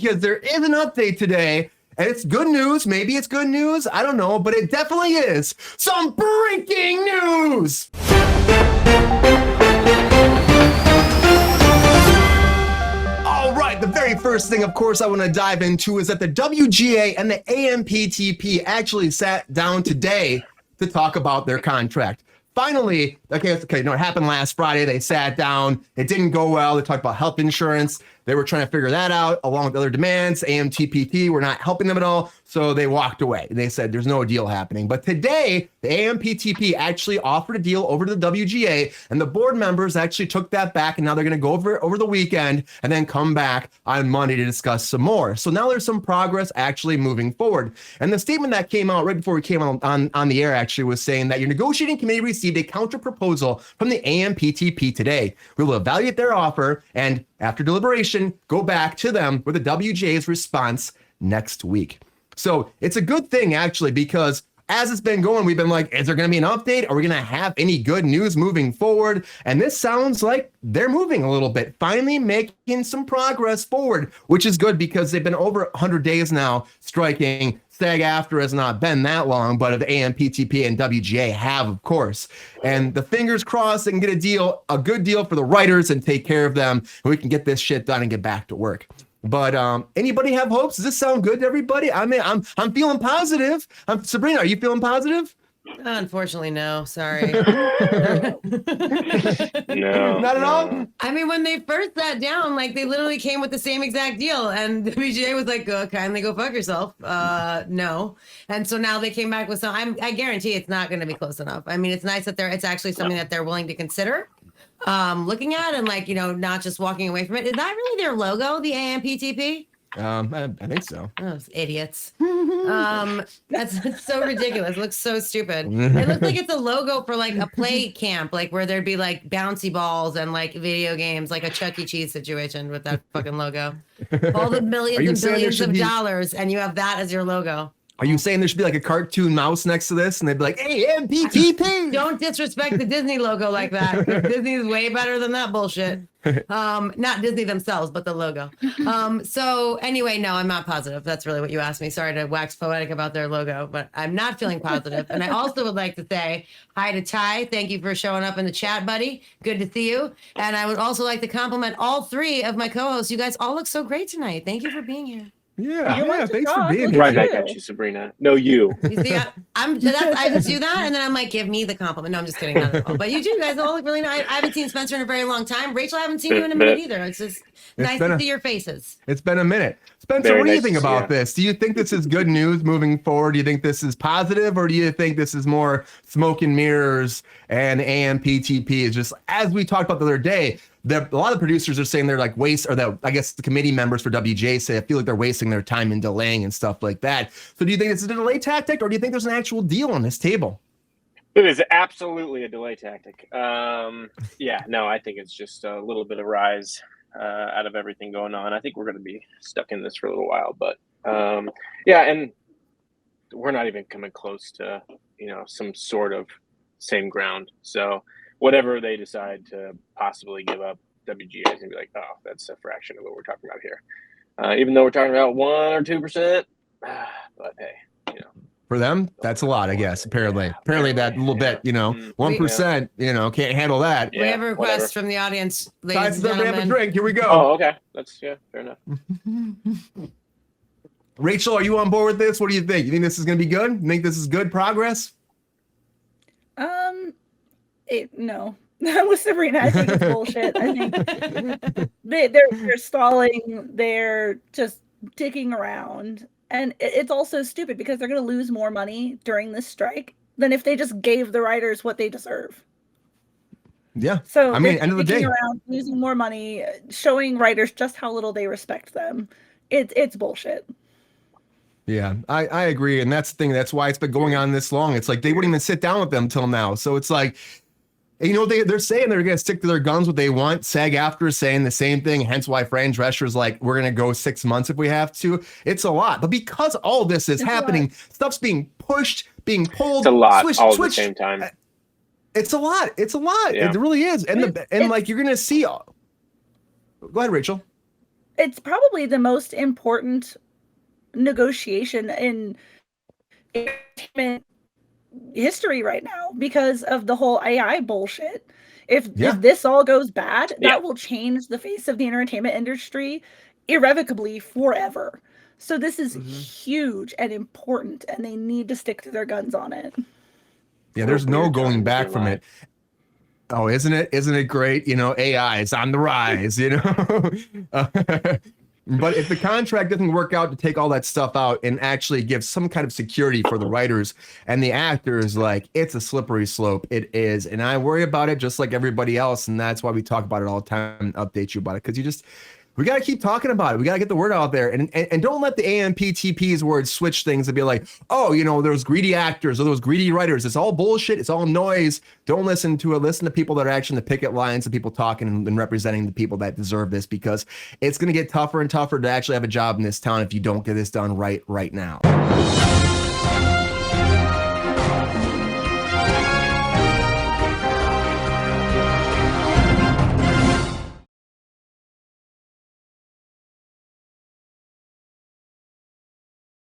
because there is an update today. And it's good news. Maybe it's good news. I don't know, but it definitely is some breaking news. All right, the very first thing, of course, I want to dive into is that the WGA and the AMPTP actually sat down today to talk about their contract. Finally, it happened last Friday. They sat down. It didn't go well. They talked about health insurance. They were trying to figure that out along with other demands. AMTPT were not helping them at all, so they walked away. They said there's no deal happening. But today, the AMPTP actually offered a deal over to the WGA, and the board members actually took that back, and now they're going to go over the weekend and then come back on Monday to discuss some more. So now there's some progress actually moving forward. And the statement that came out right before we came on the air actually was saying that your negotiating committee received a counter proposal from the AMPTP today. We will evaluate their offer and after deliberation, go back to them with the WGA's response next week. So it's a good thing, actually, because as it's been going, we've been like, is there going to be an update? Are we going to have any good news moving forward? And this sounds like they're moving a little bit, finally making some progress forward, which is good because they've been over 100 days now striking. SAG-AFTRA has not been that long, but the AMPTP and WGA have, of course. And the fingers crossed they can get a good deal for the writers and take care of them, and we can get this shit done and get back to work. But anybody have hopes? Does this sound good to everybody? I mean, I'm feeling positive. Sabrina, are you feeling positive? Unfortunately, no. Sorry. No, Not at all. I mean, when they first sat down, like they literally came with the same exact deal, and the WGA was like, kindly go fuck yourself. No. And so now they came back with some. I guarantee it's not going to be close enough. I mean, it's nice that it's actually something that they're willing to consider looking at, and like, not just walking away from it. Is that really their logo, the AMPTP? I think so. Oh, idiots. That's so ridiculous. It looks so stupid. It looks like it's a logo for like a play camp, like where there'd be like bouncy balls and like video games, like a Chuck E. Cheese situation with that fucking logo. All the millions and billions of dollars, and you have that as your logo. Are you saying there should be like a cartoon mouse next to this, and they'd be like, "Hey, AMPTP"? Don't disrespect the Disney logo like that. Disney's way better than that bullshit. Not Disney themselves, but the logo. So anyway, no, I'm not positive. That's really what you asked me. Sorry to wax poetic about their logo, but I'm not feeling positive. And I also would like to say hi to Ty. Thank you for showing up in the chat, buddy. Good to see you. And I would also like to compliment all three of my co-hosts. You guys all look so great tonight. Thank you for being here. Yeah, thanks for being here. Right back at you, Sabrina. No, you. You see, I just do that, and then I'm like, give me the compliment. No, I'm just kidding. Not at all. But you do, guys all look really nice. I haven't seen Spencer in a very long time. Rachel, I haven't seen you in a minute either. It's just nice to see your faces. It's been a minute. Spencer, what do you think about this? Do you think this is good news moving forward? Do you think this is positive, or do you think this is more smoke and mirrors and AMPTP is just, as we talked about the other day, a lot of producers are saying they're like I guess the committee members for WGA say I feel like they're wasting their time in delaying and stuff like that. So do you think it's a delay tactic, or do you think there's an actual deal on this table? It is absolutely a delay tactic. I think it's just a little bit of rise out of everything going on. I think we're going to be stuck in this for a little while, but and we're not even coming close to some sort of same ground. So whatever they decide to possibly give up, WGA is gonna be like, oh, that's a fraction of what we're talking about here. Even though we're talking about 1 or 2%, but hey, for them, that's a lot, I guess. Apparently that little bit, 1%, can't handle that. We have a request from the audience, ladies and gentlemen. Have a drink. Here we go. Oh, okay. That's fair enough. Rachel, are you on board with this? What do you think? You think this is gonna be good? You think this is good progress? No. With Sabrina, I think it's bullshit. I think they're stalling. They're just dicking around, and it's also stupid because they're going to lose more money during this strike than if they just gave the writers what they deserve. Yeah. So I mean, end of the day, around, losing more money, showing writers just how little they respect them. It's bullshit. Yeah, I agree, and that's the thing. That's why it's been going on this long. It's like they wouldn't even sit down with them till now. So it's like, they're saying they're going to stick to their guns, what they want. SAG-AFTRA is saying the same thing, hence why Fran Drescher's like, we're going to go 6 months if we have to. It's a lot. But because all this is happening, stuff's being pushed, being pulled. It's a lot all at the same time. It's a lot. It's a lot. Yeah. It really is. And you're going to see. Go ahead, Rachel. it's probably the most important negotiation in entertainment history right now because of the whole AI bullshit. If this all goes bad, that will change the face of the entertainment industry irrevocably forever. So this is huge and important, and they need to stick to their guns on it. Yeah, there's no going back from it. Oh, isn't it? Isn't it great? You know, AI is on the rise, you know? But if the contract doesn't work out to take all that stuff out and actually give some kind of security for the writers and the actors, like, it's a slippery slope. It is. And I worry about it just like everybody else. And that's why we talk about it all the time and update you about it. Because we got to keep talking about it. We got to get the word out there. And don't let the AMPTP's words switch things and be like, oh, you know, those greedy actors or those greedy writers. It's all bullshit. It's all noise. Don't listen to it. Listen to people that are actually in the picket lines and people talking and representing the people that deserve this, because it's going to get tougher and tougher to actually have a job in this town if you don't get this done right now.